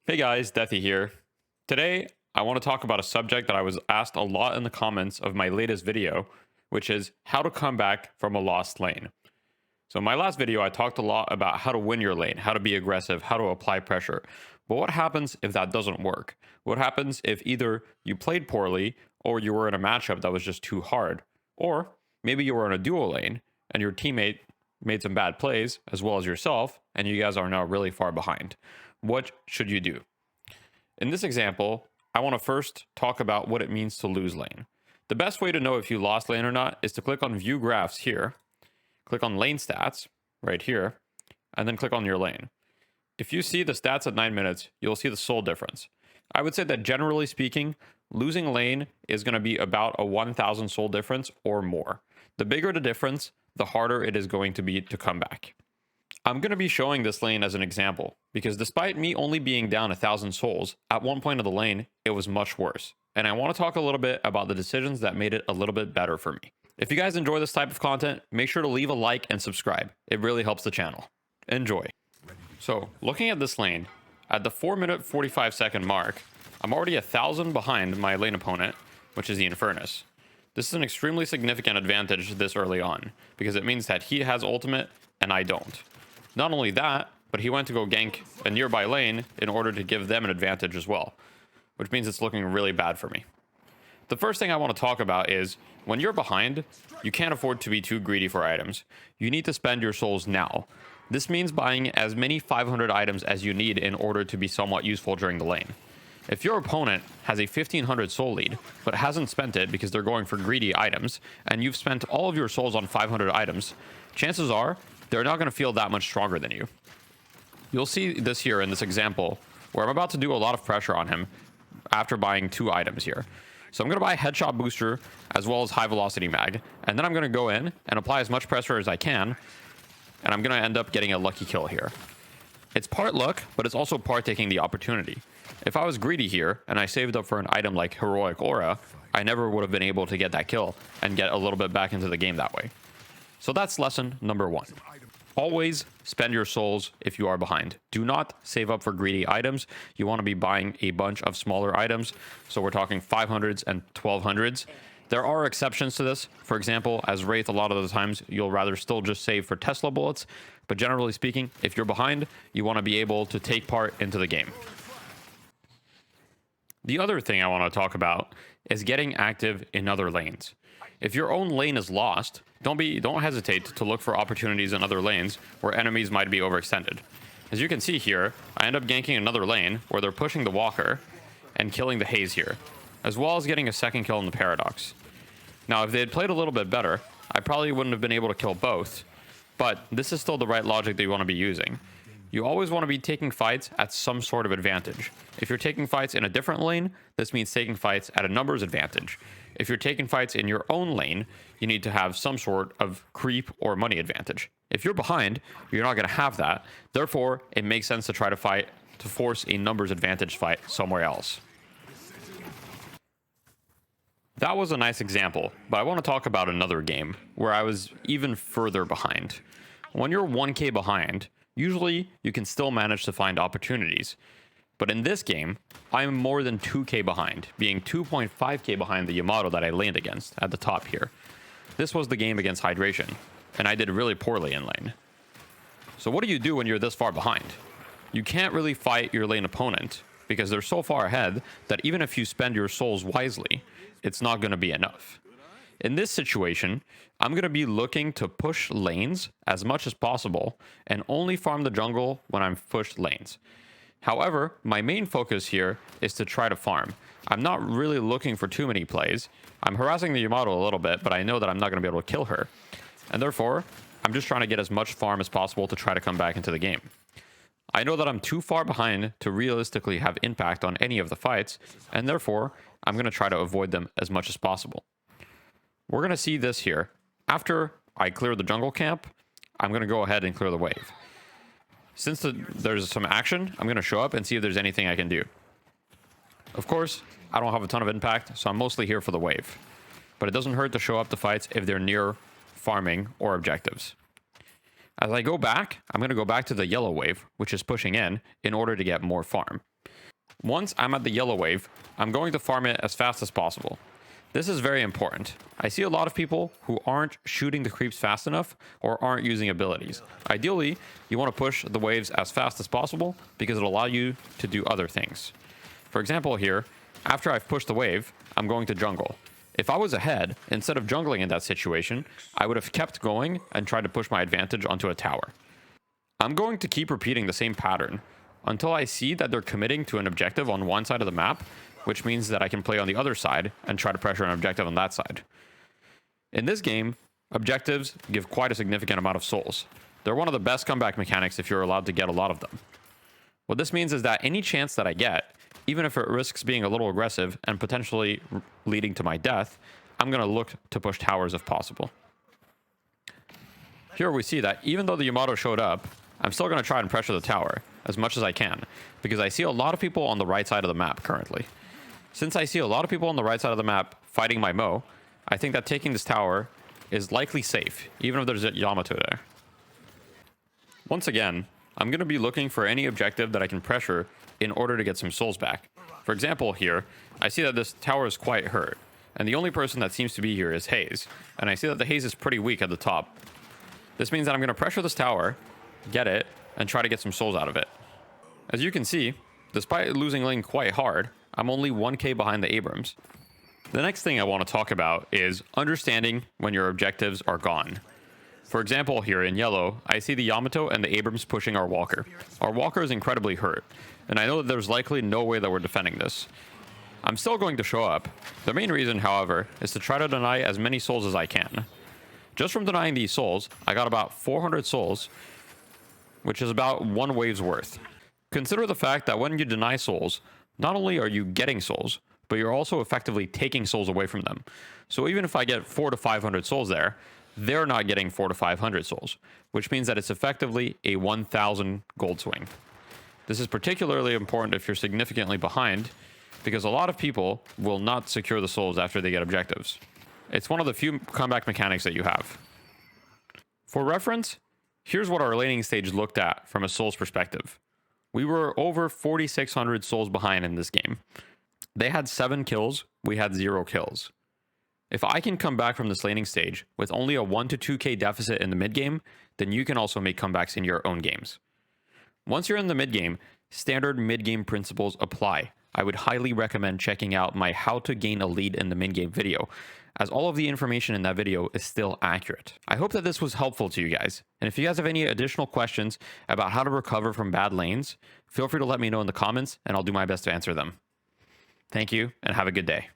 Hey guys, Deathy here. Today, I want to talk about a subject that I was asked a lot in the comments of my latest video, which is how to come back from a lost lane. So, in my last video, I talked a lot about how to win your lane, how to be aggressive, how to apply pressure. But what happens if that doesn't work? What happens if either you played poorly or you were in a matchup that was just too hard? Or maybe you were in a duo lane and your teammate made some bad plays as well as yourself, and you guys are now really far behind. What should you do? In this example, I want to first talk about what it means to lose lane. The best way to know if you lost lane or not is to click on View Graphs here, click on Lane Stats right here, and then click on your lane. If you see the stats at 9 minutes, you'll see the soul difference. I would say that generally speaking, losing lane is going to be about a 1,000 soul difference or more. The bigger the difference, the harder it is going to be to come back. I'm going to be showing this lane as an example, because despite me only being down 1,000 souls, at one point of the lane, it was much worse. And I want to talk a little bit about the decisions that made it a little bit better for me. If you guys enjoy this type of content, make sure to leave a like and subscribe. It really helps the channel. Enjoy. So, looking at this lane, at the 4-minute 45-second mark, I'm already 1,000 behind my lane opponent, which is the Infernus. This is an extremely significant advantage this early on, because it means that he has ultimate and I don't. Not only that, but he went to go gank a nearby lane in order to give them an advantage as well, which means it's looking really bad for me. The first thing I want to talk about is, when you're behind, you can't afford to be too greedy for items. You need to spend your souls now. This means buying as many 500 items as you need in order to be somewhat useful during the lane. If your opponent has a 1,500 soul lead, but hasn't spent it because they're going for greedy items, and you've spent all of your souls on 500 items, chances are they're not going to feel that much stronger than you. You'll see this here in this example, where I'm about to do a lot of pressure on him after buying 2 items here. So I'm going to buy a headshot booster as well as high velocity mag, and then I'm going to go in and apply as much pressure as I can, and I'm going to end up getting a lucky kill here. It's part luck, but it's also part taking the opportunity. If I was greedy here and I saved up for an item like Heroic Aura, I never would have been able to get that kill and get a little bit back into the game that way. So that's lesson number 1. Always spend your souls if you are behind. Do not save up for greedy items. You want to be buying a bunch of smaller items. So we're talking 500s and 1200s. There are exceptions to this. For example, as Wraith, a lot of the times you'll rather still just save for Tesla bullets. But generally speaking, if you're behind, you want to be able to take part into the game. The other thing I want to talk about is getting active in other lanes. If your own lane is lost, don't hesitate to look for opportunities in other lanes where enemies might be overextended. As you can see here, I end up ganking another lane where they're pushing the Walker and killing the Haze here, as well as getting a second kill in the Paradox. Now, if they had played a little bit better, I probably wouldn't have been able to kill both, but this is still the right logic that you want to be using. You always want to be taking fights at some sort of advantage. If you're taking fights in a different lane, this means taking fights at a numbers advantage. If you're taking fights in your own lane, you need to have some sort of creep or money advantage. If you're behind, you're not going to have that. Therefore, it makes sense to try to fight to force a numbers advantage fight somewhere else. That was a nice example, but I want to talk about another game where I was even further behind. When you're 1k behind, usually you can still manage to find opportunities. But in this game, I'm more than 2k behind, being 2.5k behind the Yamato that I laned against at the top here. This was the game against Hydration, and I did really poorly in lane. So what do you do when you're this far behind? You can't really fight your lane opponent, because they're so far ahead that even if you spend your souls wisely, it's not going to be enough. In this situation, I'm going to be looking to push lanes as much as possible and only farm the jungle when I'm pushed lanes. However, my main focus here is to try to farm. I'm not really looking for too many plays. I'm harassing the Yamato a little bit, but I know that I'm not going to be able to kill her. And therefore, I'm just trying to get as much farm as possible to try to come back into the game. I know that I'm too far behind to realistically have impact on any of the fights, and therefore, I'm going to try to avoid them as much as possible. We're going to see this here. After I clear the jungle camp, I'm going to go ahead and clear the wave. Since there's some action, I'm going to show up and see if there's anything I can do. Of course, I don't have a ton of impact, so I'm mostly here for the wave. But it doesn't hurt to show up the fights if they're near farming or objectives. As I go back, I'm going to go back to the yellow wave, which is pushing in order to get more farm. Once I'm at the yellow wave, I'm going to farm it as fast as possible. This is very important. I see a lot of people who aren't shooting the creeps fast enough or aren't using abilities. Ideally, you want to push the waves as fast as possible because it'll allow you to do other things. For example here, after I've pushed the wave, I'm going to jungle. If I was ahead, instead of jungling in that situation, I would have kept going and tried to push my advantage onto a tower. I'm going to keep repeating the same pattern until I see that they're committing to an objective on one side of the map, which means that I can play on the other side and try to pressure an objective on that side. In this game, objectives give quite a significant amount of souls. They're one of the best comeback mechanics if you're allowed to get a lot of them. What this means is that any chance that I get, even if it risks being a little aggressive and potentially leading to my death, I'm going to look to push towers if possible. Here we see that even though the Yamato showed up, I'm still going to try and pressure the tower as much as I can, because I see a lot of people on the right side of the map currently. Since I see a lot of people on the right side of the map fighting my Mo, I think that taking this tower is likely safe, even if there's a Yamato there. Once again, I'm going to be looking for any objective that I can pressure in order to get some souls back. For example here, I see that this tower is quite hurt, and the only person that seems to be here is Haze, and I see that the Haze is pretty weak at the top. This means that I'm going to pressure this tower, get it, and try to get some souls out of it. As you can see, despite losing lane quite hard, I'm only 1k behind the Abrams. The next thing I want to talk about is understanding when your objectives are gone. For example, here in yellow, I see the Yamato and the Abrams pushing our Walker. Our Walker is incredibly hurt, and I know that there's likely no way that we're defending this. I'm still going to show up. The main reason, however, is to try to deny as many souls as I can. Just from denying these souls, I got about 400 souls, which is about one wave's worth. Consider the fact that when you deny souls, not only are you getting souls, but you're also effectively taking souls away from them. So even if I get 400 to 500 souls there, they're not getting 400 to 500 souls, which means that it's effectively a 1,000 gold swing. This is particularly important if you're significantly behind, because a lot of people will not secure the souls after they get objectives. It's one of the few comeback mechanics that you have. For reference, here's what our laning stage looked at from a souls perspective. We were over 4,600 souls behind in this game. They had 7 kills, we had 0 kills. If I can come back from this laning stage with only a 1 to 2k deficit in the mid game, then you can also make comebacks in your own games. Once you're in the mid game, standard mid game principles apply. I would highly recommend checking out my how to gain a lead in the mid game video, as all of the information in that video is still accurate. I hope that this was helpful to you guys, and if you guys have any additional questions about how to recover from bad lanes, feel free to let me know in the comments and I'll do my best to answer them. Thank you and have a good day.